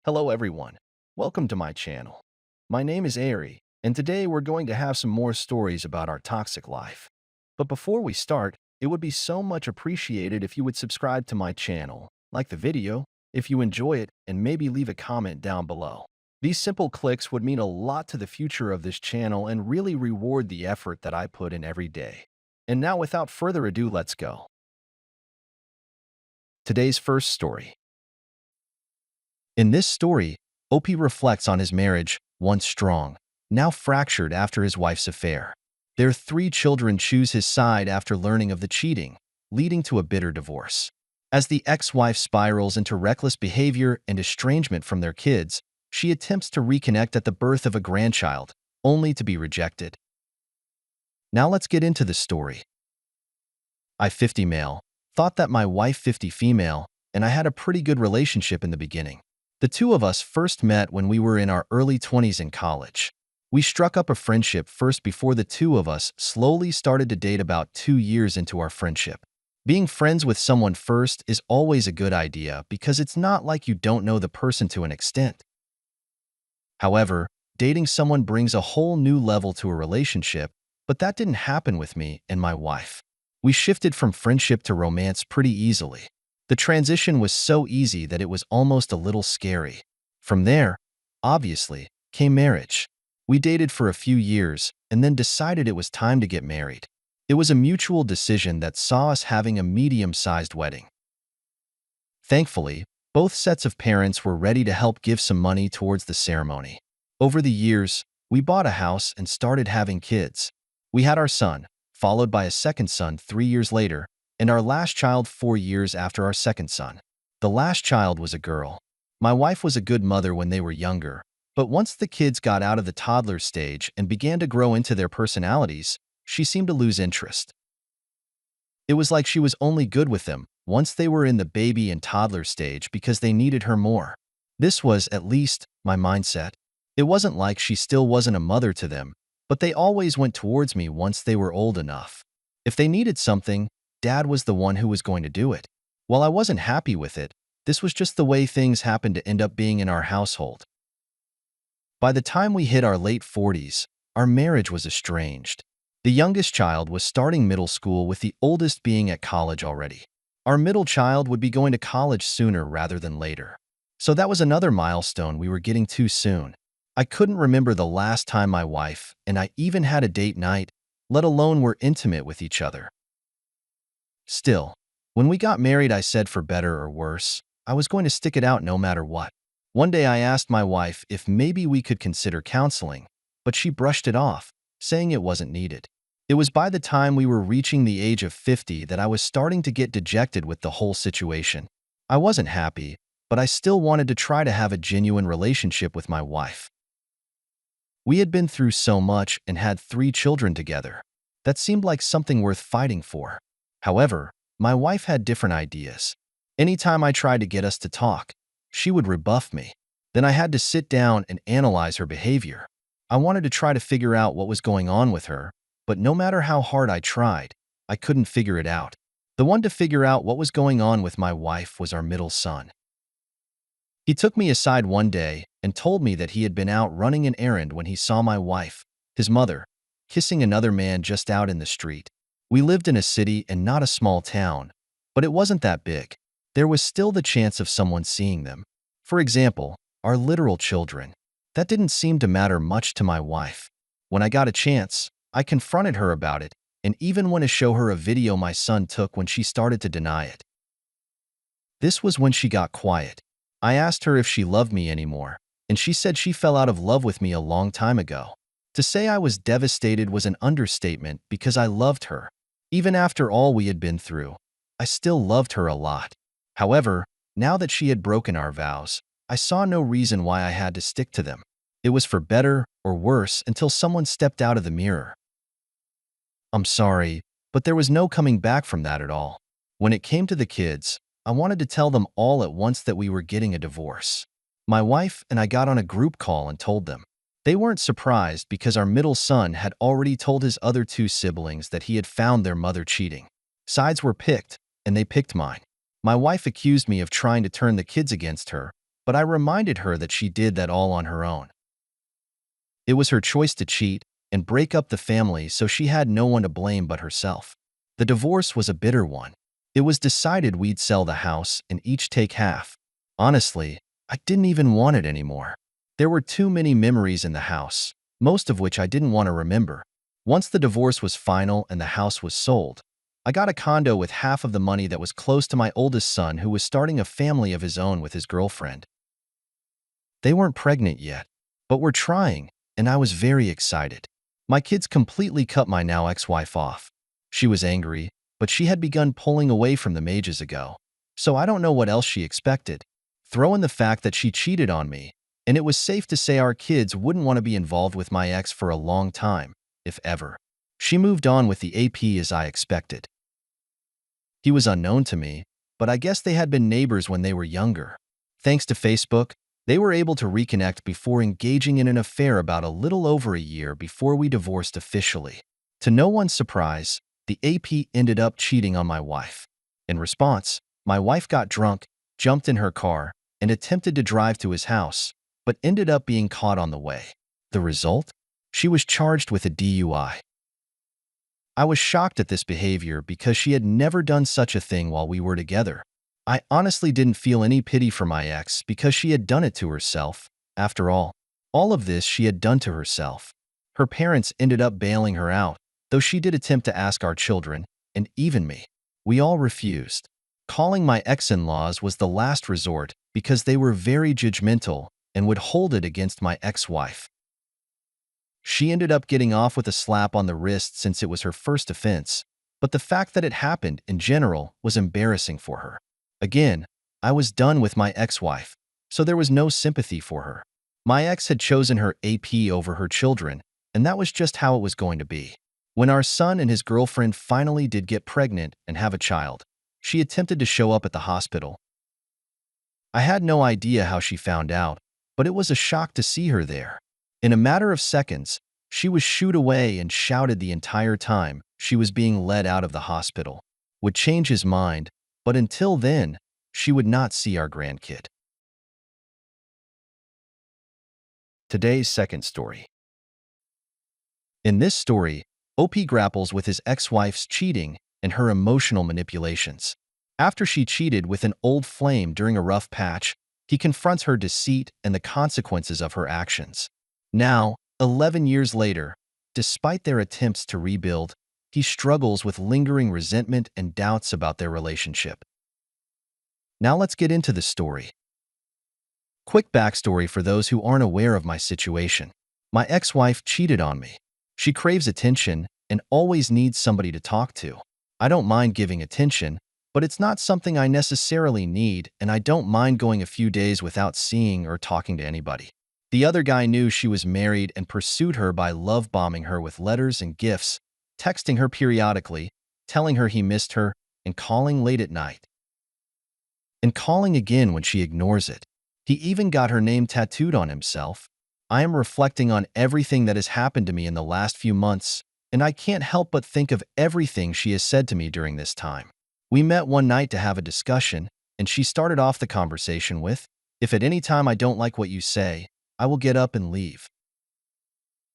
Hello everyone, welcome to my channel. My name is Ari, and today we're going to have some more stories about our toxic life. But before we start, it would be so much appreciated if you would subscribe to my channel, like the video, if you enjoy it, and maybe leave a comment down below. These simple clicks would mean a lot to the future of this channel and really reward the effort that I put in every day. And now without further ado, let's go. Today's first story. In this story, Opie reflects on his marriage, once strong, now fractured after his wife's affair. Their three children choose his side after learning of the cheating, leading to a bitter divorce. As the ex-wife spirals into reckless behavior and estrangement from their kids, she attempts to reconnect at the birth of a grandchild, only to be rejected. Now let's get into the story. I, 50 male, thought that my wife, 50 female, and I had a pretty good relationship in the beginning. The two of us first met when we were in our early 20s in college. We struck up a friendship first before the two of us slowly started to date about 2 years into our friendship. Being friends with someone first is always a good idea because it's not like you don't know the person to an extent. However, dating someone brings a whole new level to a relationship, but that didn't happen with me and my wife. We shifted from friendship to romance pretty easily. The transition was so easy that it was almost a little scary. From there, obviously, came marriage. We dated for a few years and then decided it was time to get married. It was a mutual decision that saw us having a medium-sized wedding. Thankfully, both sets of parents were ready to help give some money towards the ceremony. Over the years, we bought a house and started having kids. We had our son, followed by a second son 3 years later, and our last child 4 years after our second son. The last child was a girl. My wife was a good mother when they were younger, but once the kids got out of the toddler stage and began to grow into their personalities, she seemed to lose interest. It was like she was only good with them once they were in the baby and toddler stage because they needed her more. This was, at least, my mindset. It wasn't like she still wasn't a mother to them, but they always went towards me once they were old enough. If they needed something, Dad was the one who was going to do it. While I wasn't happy with it, this was just the way things happened to end up being in our household. By the time we hit our late 40s, our marriage was estranged. The youngest child was starting middle school with the oldest being at college already. Our middle child would be going to college sooner rather than later. So that was another milestone we were getting too soon. I couldn't remember the last time my wife and I even had a date night, let alone were intimate with each other. Still, when we got married, I said for better or worse, I was going to stick it out no matter what. One day I asked my wife if maybe we could consider counseling, but she brushed it off, saying it wasn't needed. It was by the time we were reaching the age of 50 that I was starting to get dejected with the whole situation. I wasn't happy, but I still wanted to try to have a genuine relationship with my wife. We had been through so much and had 3 children together. That seemed like something worth fighting for. However, my wife had different ideas. Anytime I tried to get us to talk, she would rebuff me. Then I had to sit down and analyze her behavior. I wanted to try to figure out what was going on with her, but no matter how hard I tried, I couldn't figure it out. The one to figure out what was going on with my wife was our middle son. He took me aside one day and told me that he had been out running an errand when he saw my wife, his mother, kissing another man just out in the street. We lived in a city and not a small town, but it wasn't that big. There was still the chance of someone seeing them. For example, our literal children. That didn't seem to matter much to my wife. When I got a chance, I confronted her about it and even went to show her a video my son took when she started to deny it. This was when she got quiet. I asked her if she loved me anymore, and she said she fell out of love with me a long time ago. To say I was devastated was an understatement because I loved her. Even after all we had been through, I still loved her a lot. However, now that she had broken our vows, I saw no reason why I had to stick to them. It was for better or worse until someone stepped out of the mirror. I'm sorry, but there was no coming back from that at all. When it came to the kids, I wanted to tell them all at once that we were getting a divorce. My wife and I got on a group call and told them. They weren't surprised because our middle son had already told his other 2 siblings that he had found their mother cheating. Sides were picked, and they picked mine. My wife accused me of trying to turn the kids against her, but I reminded her that she did that all on her own. It was her choice to cheat and break up the family, so she had no one to blame but herself. The divorce was a bitter one. It was decided we'd sell the house and each take half. Honestly, I didn't even want it anymore. There were too many memories in the house, most of which I didn't want to remember. Once the divorce was final and the house was sold, I got a condo with half of the money that was close to my oldest son, who was starting a family of his own with his girlfriend. They weren't pregnant yet, but were trying, and I was very excited. My kids completely cut my now ex-wife off. She was angry, but she had begun pulling away from them ages ago, so I don't know what else she expected. Throw in the fact that she cheated on me, and it was safe to say our kids wouldn't want to be involved with my ex for a long time, if ever. She moved on with the AP as I expected. He was unknown to me, but I guess they had been neighbors when they were younger. Thanks to Facebook, they were able to reconnect before engaging in an affair about a little over a year before we divorced officially. To no one's surprise, the AP ended up cheating on my wife. In response, my wife got drunk, jumped in her car, and attempted to drive to his house, but ended up being caught on the way. The result? She was charged with a DUI. I was shocked at this behavior because she had never done such a thing while we were together. I honestly didn't feel any pity for my ex because she had done it to herself. After all of this she had done to herself. Her parents ended up bailing her out, though she did attempt to ask our children, and even me. We all refused. Calling my ex-in-laws was the last resort because they were very judgmental and would hold it against my ex-wife. She ended up getting off with a slap on the wrist since it was her first offense, but the fact that it happened in general was embarrassing for her. Again, I was done with my ex-wife, so there was no sympathy for her. My ex had chosen her AP over her children, and that was just how it was going to be. When our son and his girlfriend finally did get pregnant and have a child, she attempted to show up at the hospital. I had no idea how she found out, but it was a shock to see her there. In a matter of seconds, she was shooed away and shouted the entire time she was being led out of the hospital. Would change his mind, but until then, she would not see our grandkid. Today's second story. In this story, OP grapples with his ex-wife's cheating and her emotional manipulations. After she cheated with an old flame during a rough patch, he confronts her deceit and the consequences of her actions. Now, 11 years later, despite their attempts to rebuild, he struggles with lingering resentment and doubts about their relationship. Now let's get into the story. Quick backstory for those who aren't aware of my situation. My ex-wife cheated on me. She craves attention and always needs somebody to talk to. I don't mind giving attention, but it's not something I necessarily need, and I don't mind going a few days without seeing or talking to anybody. The other guy knew she was married and pursued her by love-bombing her with letters and gifts, texting her periodically, telling her he missed her, and calling late at night. And calling again when she ignores it. He even got her name tattooed on himself. I am reflecting on everything that has happened to me in the last few months, and I can't help but think of everything she has said to me during this time. We met one night to have a discussion, and she started off the conversation with, "If at any time I don't like what you say, I will get up and leave."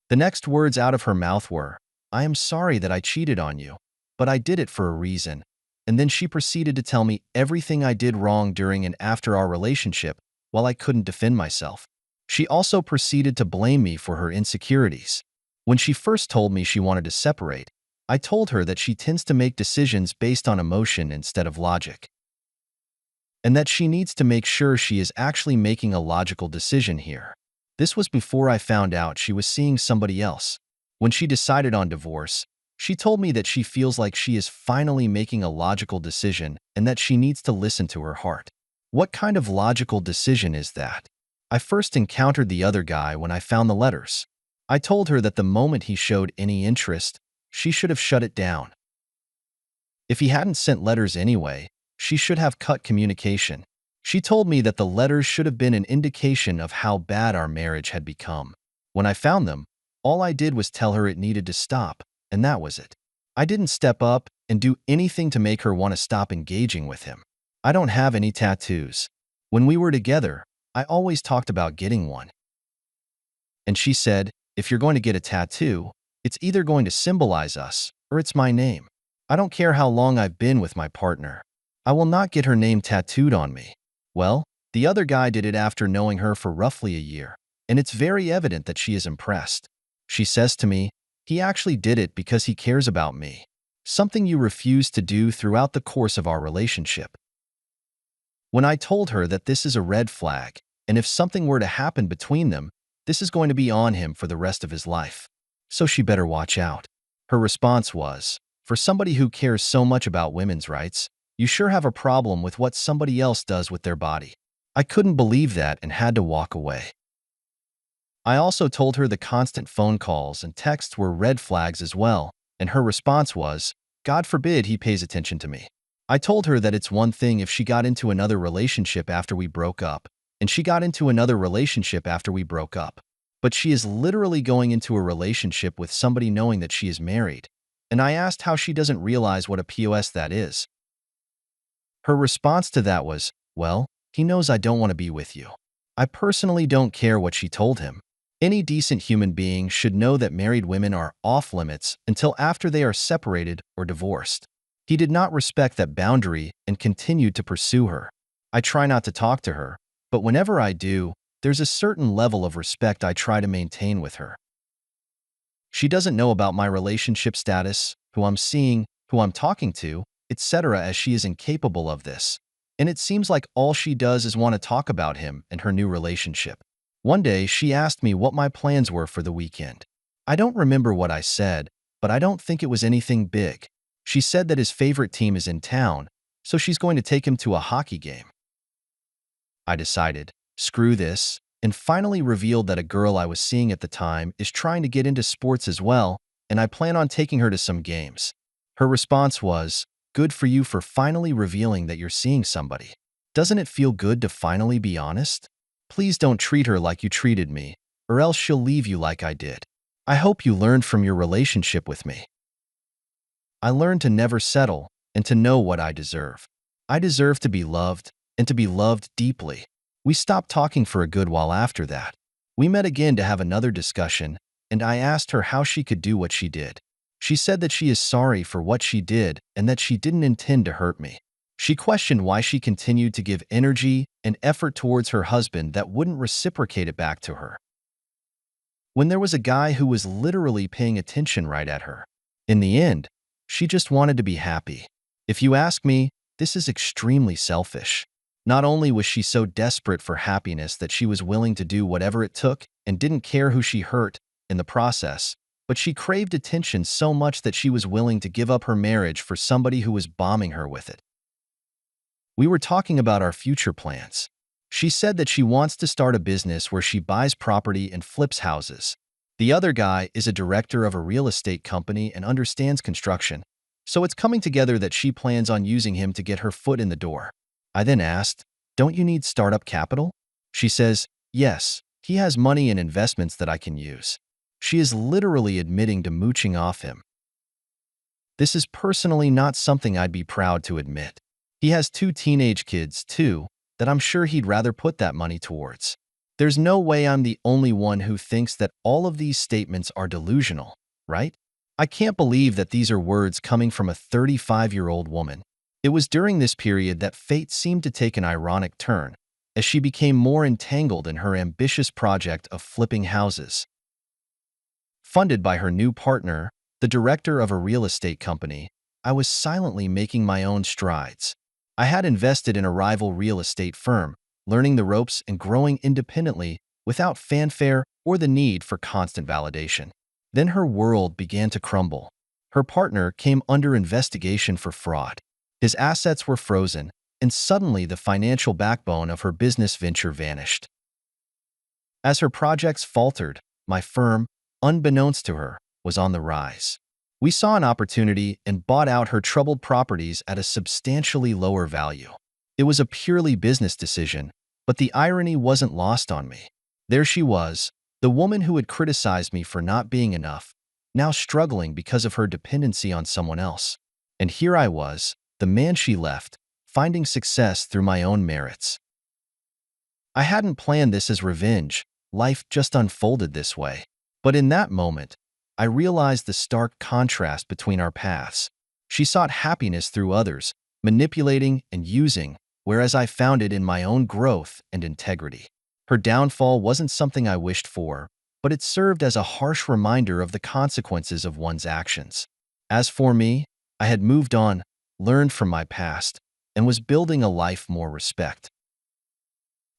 The next words out of her mouth were, "I am sorry that I cheated on you, but I did it for a reason." And then she proceeded to tell me everything I did wrong during and after our relationship while I couldn't defend myself. She also proceeded to blame me for her insecurities. When she first told me she wanted to separate, I told her that she tends to make decisions based on emotion instead of logic, and that she needs to make sure she is actually making a logical decision here. This was before I found out she was seeing somebody else. When she decided on divorce, she told me that she feels like she is finally making a logical decision and that she needs to listen to her heart. What kind of logical decision is that? I first encountered the other guy when I found the letters. I told her that the moment he showed any interest, she should have shut it down. If he hadn't sent letters anyway, she should have cut communication. She told me that the letters should have been an indication of how bad our marriage had become. When I found them, all I did was tell her it needed to stop, and that was it. I didn't step up and do anything to make her want to stop engaging with him. I don't have any tattoos. When we were together, I always talked about getting one. And she said, if you're going to get a tattoo, it's either going to symbolize us or it's my name. I don't care how long I've been with my partner. I will not get her name tattooed on me. Well, the other guy did it after knowing her for roughly a year, and it's very evident that she is impressed. She says to me, he actually did it because he cares about me. Something you refused to do throughout the course of our relationship. When I told her that this is a red flag, and if something were to happen between them, this is going to be on him for the rest of his life. So she better watch out. Her response was, for somebody who cares so much about women's rights, you sure have a problem with what somebody else does with their body. I couldn't believe that and had to walk away. I also told her the constant phone calls and texts were red flags as well, and her response was, God forbid he pays attention to me. I told her that it's one thing if she got into another relationship after we broke up, and she got into another relationship after we broke up. But she is literally going into a relationship with somebody knowing that she is married, and I asked how she doesn't realize what a POS that is. Her response to that was, well, he knows I don't want to be with you. I personally don't care what she told him. Any decent human being should know that married women are off limits until after they are separated or divorced. He did not respect that boundary and continued to pursue her. I try not to talk to her, but whenever I do, there's a certain level of respect I try to maintain with her. She doesn't know about my relationship status, who I'm seeing, who I'm talking to, etc., as she is incapable of this. And it seems like all she does is want to talk about him and her new relationship. One day, she asked me what my plans were for the weekend. I don't remember what I said, but I don't think it was anything big. She said that his favorite team is in town, so she's going to take him to a hockey game. I decided, screw this, and finally revealed that a girl I was seeing at the time is trying to get into sports as well, and I plan on taking her to some games. Her response was, good for you for finally revealing that you're seeing somebody. Doesn't it feel good to finally be honest? Please don't treat her like you treated me, or else she'll leave you like I did. I hope you learned from your relationship with me. I learned to never settle and to know what I deserve. I deserve to be loved and to be loved deeply. We stopped talking for a good while after that. We met again to have another discussion, and I asked her how she could do what she did. She said that she is sorry for what she did and that she didn't intend to hurt me. She questioned why she continued to give energy and effort towards her husband that wouldn't reciprocate it back to her, when there was a guy who was literally paying attention right at her. In the end, she just wanted to be happy. If you ask me, this is extremely selfish. Not only was she so desperate for happiness that she was willing to do whatever it took and didn't care who she hurt in the process, but she craved attention so much that she was willing to give up her marriage for somebody who was bombing her with it. We were talking about our future plans. She said that she wants to start a business where she buys property and flips houses. The other guy is a director of a real estate company and understands construction, so it's coming together that she plans on using him to get her foot in the door. I then asked, don't you need startup capital? She says, yes, he has money and investments that I can use. She is literally admitting to mooching off him. This is personally not something I'd be proud to admit. He has 2 teenage kids, too, that I'm sure he'd rather put that money towards. There's no way I'm the only one who thinks that all of these statements are delusional, right? I can't believe that these are words coming from a 35-year-old woman. It was during this period that fate seemed to take an ironic turn, as she became more entangled in her ambitious project of flipping houses. Funded by her new partner, the director of a real estate company, I was silently making my own strides. I had invested in a rival real estate firm, learning the ropes and growing independently without fanfare or the need for constant validation. Then her world began to crumble. Her partner came under investigation for fraud. His assets were frozen, and suddenly the financial backbone of her business venture vanished. As her projects faltered, my firm, unbeknownst to her, was on the rise. We saw an opportunity and bought out her troubled properties at a substantially lower value. It was a purely business decision, but the irony wasn't lost on me. There she was, the woman who had criticized me for not being enough, now struggling because of her dependency on someone else. And here I was, the man she left, finding success through my own merits. I hadn't planned this as revenge. Life just unfolded this way. But in that moment, I realized the stark contrast between our paths. She sought happiness through others, manipulating and using, whereas I found it in my own growth and integrity. Her downfall wasn't something I wished for, but it served as a harsh reminder of the consequences of one's actions. As for me, I had moved on, learned from my past, and was building a life more respect.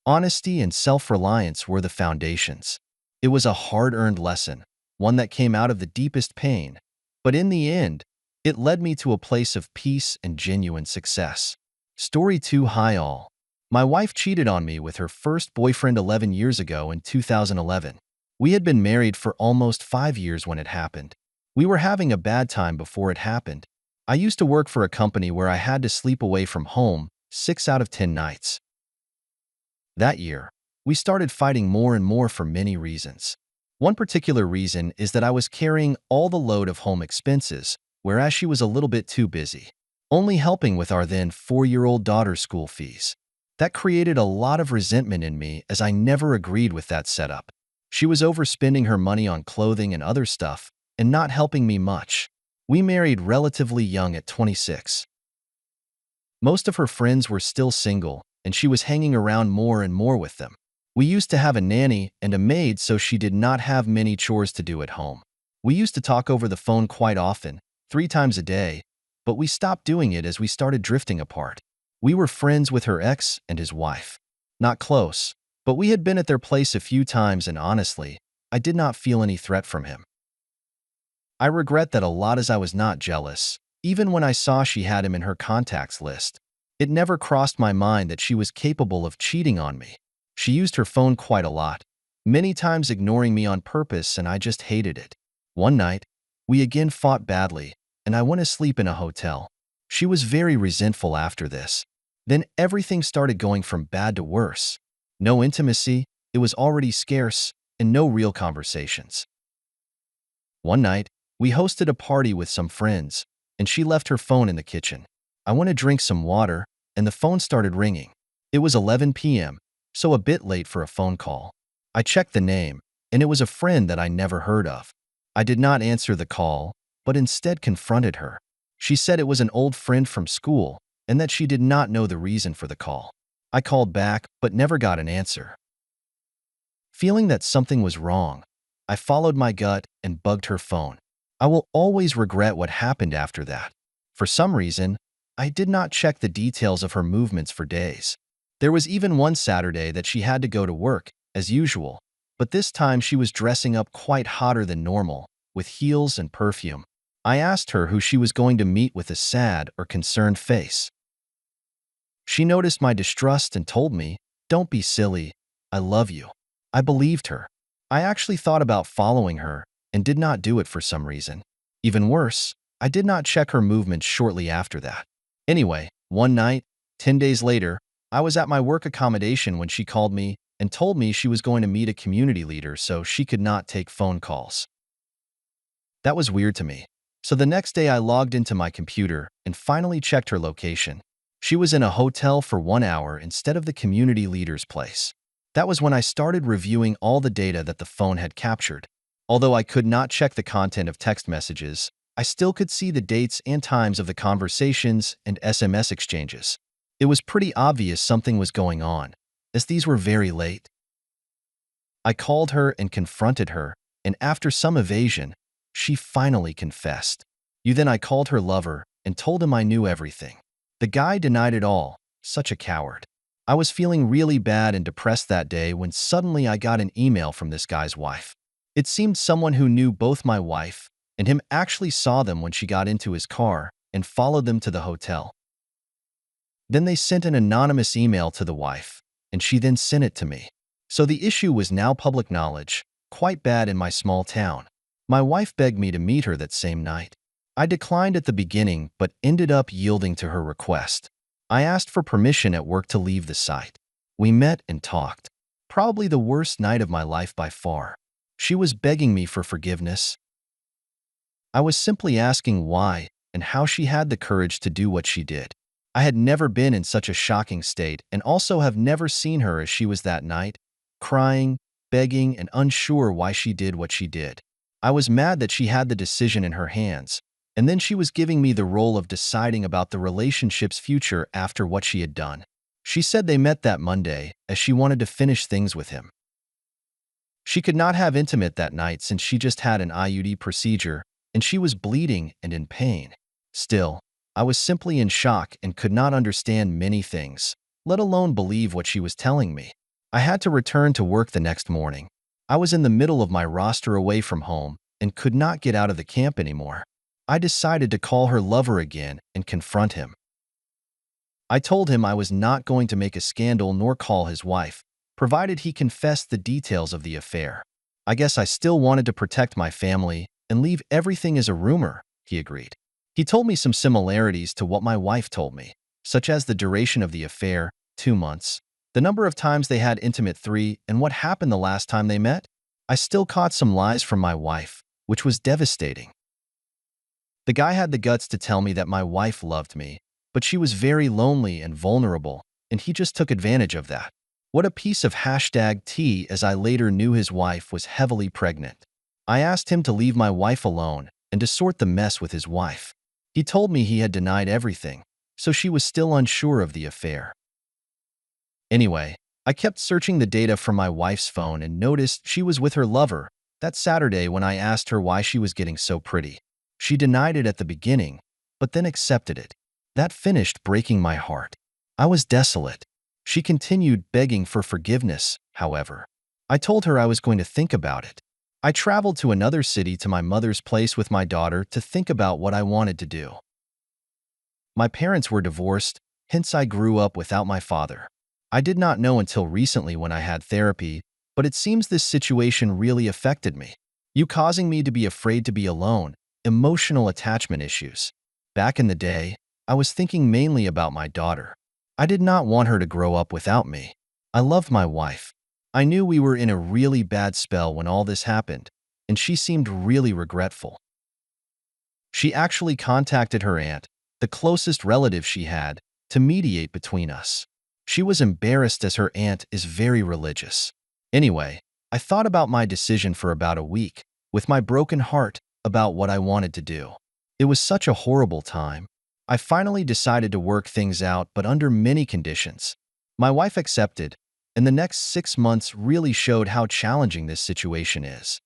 Honesty and self-reliance were the foundations. It was a hard-earned lesson, one that came out of the deepest pain, but in the end, it led me to a place of peace and genuine success. Story 2. Hi all. My wife cheated on me with her first boyfriend 11 years ago in 2011. We had been married for almost 5 years when it happened. We were having a bad time before it happened. I used to work for a company where I had to sleep away from home 6 out of 10 nights. That year, we started fighting more and more for many reasons. One particular reason is that I was carrying all the load of home expenses, whereas she was a little bit too busy, only helping with our then 4-year-old daughter's school fees. That created a lot of resentment in me as I never agreed with that setup. She was overspending her money on clothing and other stuff and not helping me much. We married relatively young at 26. Most of her friends were still single, and she was hanging around more and more with them. We used to have a nanny and a maid, so she did not have many chores to do at home. We used to talk over the phone quite often, 3 times a day, but we stopped doing it as we started drifting apart. We were friends with her ex and his wife. Not close, but we had been at their place a few times, and honestly, I did not feel any threat from him. I regret that a lot, as I was not jealous, even when I saw she had him in her contacts list. It never crossed my mind that she was capable of cheating on me. She used her phone quite a lot, many times ignoring me on purpose, and I just hated it. One night, we again fought badly, and I went to sleep in a hotel. She was very resentful after this. Then everything started going from bad to worse. No intimacy, it was already scarce, and no real conversations. One night, we hosted a party with some friends, and she left her phone in the kitchen. I went to drink some water, and the phone started ringing. It was 11 p.m., so a bit late for a phone call. I checked the name, and it was a friend that I never heard of. I did not answer the call, but instead confronted her. She said it was an old friend from school, and that she did not know the reason for the call. I called back, but never got an answer. Feeling that something was wrong, I followed my gut and bugged her phone. I will always regret what happened after that. For some reason, I did not check the details of her movements for days. There was even one Saturday that she had to go to work, as usual, but this time she was dressing up quite hotter than normal, with heels and perfume. I asked her who she was going to meet with a sad or concerned face. She noticed my distrust and told me, "Don't be silly, I love you." I believed her. I actually thought about following her and did not do it for some reason. Even worse, I did not check her movements shortly after that. Anyway, one night, 10 days later, I was at my work accommodation when she called me and told me she was going to meet a community leader, so she could not take phone calls. That was weird to me. So the next day I logged into my computer and finally checked her location. She was in a hotel for 1 hour instead of the community leader's place. That was when I started reviewing all the data that the phone had captured. Although I could not check the content of text messages, I still could see the dates and times of the conversations and SMS exchanges. It was pretty obvious something was going on, as these were very late. I called her and confronted her, and after some evasion, she finally confessed. Then I called her lover and told him I knew everything. The guy denied it all, such a coward. I was feeling really bad and depressed that day when suddenly I got an email from this guy's wife. It seemed someone who knew both my wife and him actually saw them when she got into his car and followed them to the hotel. Then they sent an anonymous email to the wife, and she then sent it to me. So the issue was now public knowledge, quite bad in my small town. My wife begged me to meet her that same night. I declined at the beginning, but ended up yielding to her request. I asked for permission at work to leave the site. We met and talked. Probably the worst night of my life by far. She was begging me for forgiveness. I was simply asking why and how she had the courage to do what she did. I had never been in such a shocking state and also have never seen her as she was that night, crying, begging, and unsure why she did what she did. I was mad that she had the decision in her hands, and then she was giving me the role of deciding about the relationship's future after what she had done. She said they met that Monday as she wanted to finish things with him. She could not have intimate that night since she just had an IUD procedure and she was bleeding and in pain. Still, I was simply in shock and could not understand many things, let alone believe what she was telling me. I had to return to work the next morning. I was in the middle of my roster away from home and could not get out of the camp anymore. I decided to call her lover again and confront him. I told him I was not going to make a scandal nor call his wife, provided he confessed the details of the affair. I guess I still wanted to protect my family and leave everything as a rumor, he agreed. He told me some similarities to what my wife told me, such as the duration of the affair, 2 months, the number of times they had intimate 3, and what happened the last time they met. I still caught some lies from my wife, which was devastating. The guy had the guts to tell me that my wife loved me, but she was very lonely and vulnerable, and he just took advantage of that. What a piece of #T, as I later knew his wife was heavily pregnant. I asked him to leave my wife alone and to sort the mess with his wife. He told me he had denied everything, so she was still unsure of the affair. Anyway, I kept searching the data from my wife's phone and noticed she was with her lover that Saturday when I asked her why she was getting so pretty. She denied it at the beginning, but then accepted it. That finished breaking my heart. I was desolate. She continued begging for forgiveness, however. I told her I was going to think about it. I traveled to another city to my mother's place with my daughter to think about what I wanted to do. My parents were divorced, hence I grew up without my father. I did not know until recently when I had therapy, but it seems this situation really affected me. You causing me to be afraid to be alone, emotional attachment issues. Back in the day, I was thinking mainly about my daughter. I did not want her to grow up without me. I loved my wife. I knew we were in a really bad spell when all this happened, and she seemed really regretful. She actually contacted her aunt, the closest relative she had, to mediate between us. She was embarrassed as her aunt is very religious. Anyway, I thought about my decision for about a week, with my broken heart about what I wanted to do. It was such a horrible time. I finally decided to work things out, but under many conditions. My wife accepted, and the next 6 months really showed how challenging this situation is.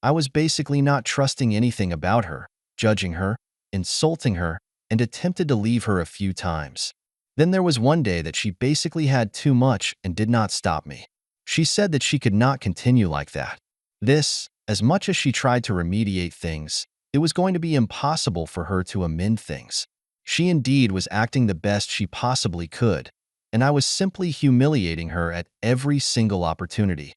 I was basically not trusting anything about her, judging her, insulting her, and attempted to leave her a few times. Then there was one day that she basically had too much and did not stop me. She said that she could not continue like that. As much as she tried to remediate things, it was going to be impossible for her to amend things. She indeed was acting the best she possibly could, and I was simply humiliating her at every single opportunity.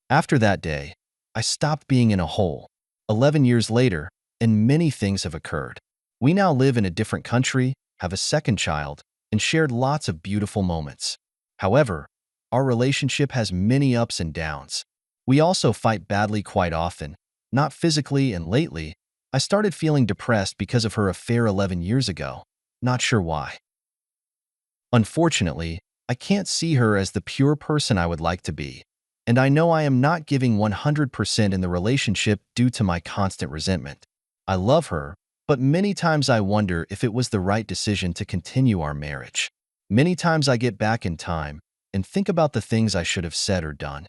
After that day, I stopped being in a hole. 11 years later, and many things have occurred. We now live in a different country, have a second child, and shared lots of beautiful moments. However, our relationship has many ups and downs. We also fight badly quite often, not physically, and lately, I started feeling depressed because of her affair 11 years ago. Not sure why. Unfortunately, I can't see her as the pure person I would like to be, and I know I am not giving 100% in the relationship due to my constant resentment. I love her, but many times I wonder if it was the right decision to continue our marriage. Many times I get back in time and think about the things I should have said or done.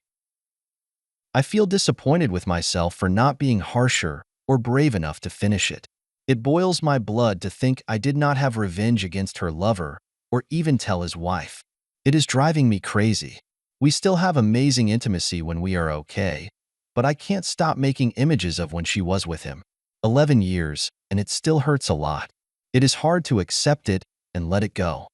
I feel disappointed with myself for not being harsher or brave enough to finish it. It boils my blood to think I did not have revenge against her lover or even tell his wife. It is driving me crazy. We still have amazing intimacy when we are okay, but I can't stop making images of when she was with him. 11 years, and it still hurts a lot. It is hard to accept it and let it go.